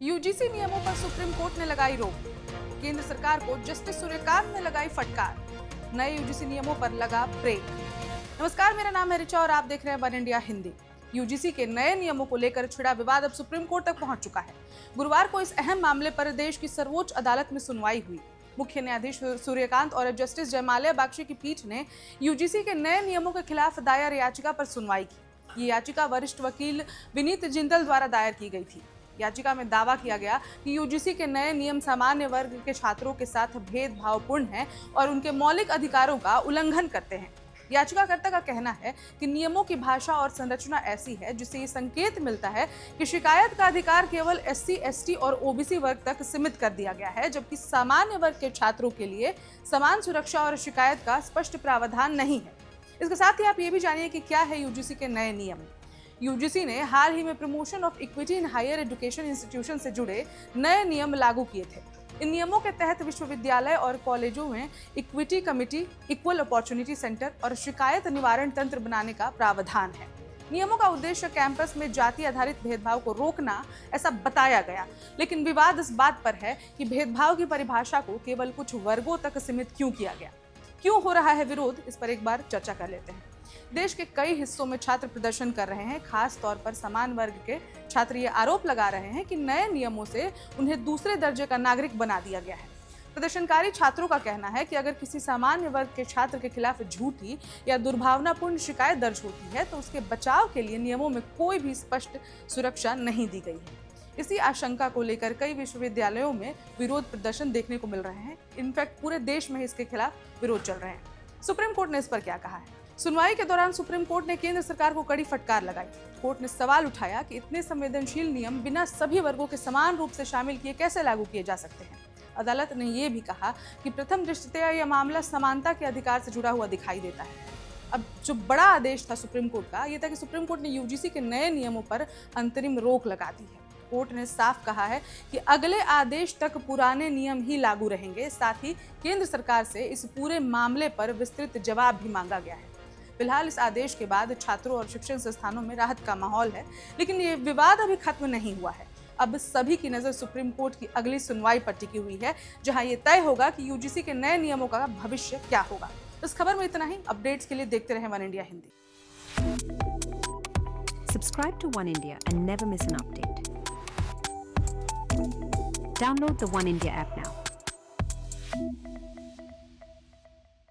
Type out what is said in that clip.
UGC नियमों पर supreme court ने लगाई रोक। केंद्र सरकार को जस्टिस सूर्यकांत ने लगाई फटकार। नए यूजीसी नियमों पर लगा ब्रेक। नमस्कार, मेरा नाम है रिचा और आप देख रहे हैं वन इंडिया हिंदी। यूजीसी के नए नियमों को लेकर छिड़ा विवाद अब सुप्रीम कोर्ट तक पहुंच चुका है। गुरुवार को इस अहम मामले पर देश की सर्वोच्च अदालत में सुनवाई हुई। मुख्य न्यायाधीश सूर्यकांत और जस्टिस जयमाल्या बागची की पीठ ने यूजीसी के नए नियमों के खिलाफ दायर याचिका पर सुनवाई की। ये याचिका वरिष्ठ वकील विनीत जिंदल द्वारा दायर की गई थी। याचिका में दावा किया गया कि यूजीसी के नए नियम सामान्य वर्ग के छात्रों के साथ भेदभावपूर्ण हैं और उनके मौलिक अधिकारों का उल्लंघन करते हैं। याचिकाकर्ता का कहना है कि नियमों की भाषा और संरचना ऐसी है जिससे ये संकेत मिलता है कि शिकायत का अधिकार केवल एससी, एसटी और ओबीसी वर्ग तक सीमित कर दिया गया है, जबकि सामान्य वर्ग के छात्रों के लिए समान सुरक्षा और शिकायत का स्पष्ट प्रावधान नहीं है। इसके साथ ही आप ये भी जानिए कि क्या है यूजीसी के नए नियम। यूजीसी ने हाल ही में promotion of equity in higher education institution से जुड़े नए नियम लागू किए थे। इन नियमों के तहत विश्वविद्यालय और कॉलेजों में equity committee, equal opportunity centre और शिकायत निवारण तंत्र बनाने का प्रावधान है। नियमों का उद्देश्य कैंपस में जाति आधारित भेदभाव को रोकना, ऐसा बताया गया, लेकिन विवाद इस बात पर है कि भेदभाव की परिभाषा को केवल कुछ वर्गों तक सीमित क्यों किया गया। क्यों हो रहा है विरोध, इस पर एक बार चर्चा कर लेते हैं। देश के कई हिस्सों में छात्र प्रदर्शन कर रहे हैं। खास तौर पर समान वर्ग के छात्र ये आरोप लगा रहे हैं कि नए नियमों से उन्हें दूसरे दर्जे का नागरिक बना दिया गया है। प्रदर्शनकारी छात्रों का कहना है कि अगर किसी सामान्य वर्ग के छात्र के खिलाफ झूठी या दुर्भावनापूर्ण शिकायत दर्ज होती है तो उसके बचाव के लिए नियमों में कोई भी स्पष्ट सुरक्षा नहीं दी गई है। इसी आशंका को लेकर कई विश्वविद्यालयों में विरोध प्रदर्शन देखने को मिल रहे हैं। इनफैक्ट पूरे देश में इसके खिलाफ विरोध चल रहे हैं। सुप्रीम कोर्ट ने इस पर क्या कहा है? सुनवाई के दौरान सुप्रीम कोर्ट ने केंद्र सरकार को कड़ी फटकार लगाई। कोर्ट ने सवाल उठाया कि इतने संवेदनशील नियम बिना सभी वर्गों के समान रूप से शामिल किए कैसे लागू किए जा सकते हैं। अदालत ने यह भी कहा कि प्रथम दृष्टया यह मामला समानता के अधिकार से जुड़ा हुआ दिखाई देता है। अब जो बड़ा आदेश था सुप्रीम कोर्ट का, यह था कि सुप्रीम कोर्ट ने यूजीसी के नए नियमों पर अंतरिम रोक लगा दी है। कोर्ट ने साफ कहा है कि अगले आदेश तक पुराने नियम ही लागू रहेंगे। साथ ही केंद्र सरकार से इस पूरे मामले पर विस्तृत जवाब भी मांगा गया है। फिलहाल इस आदेश के बाद छात्रों और शिक्षण संस्थानों में राहत का माहौल है, लेकिन ये विवाद अभी खत्म नहीं हुआ है। अब सभी की नजर सुप्रीम कोर्ट की अगली सुनवाई पर टिकी हुई है, जहां ये तय होगा कि यूजीसी के नए नियमों का भविष्य क्या होगा। इस खबर में इतना ही। अपडेट्स के लिए देखते रहें one India Hindi. Subscribe to One India and never miss an update. Download the One India app now.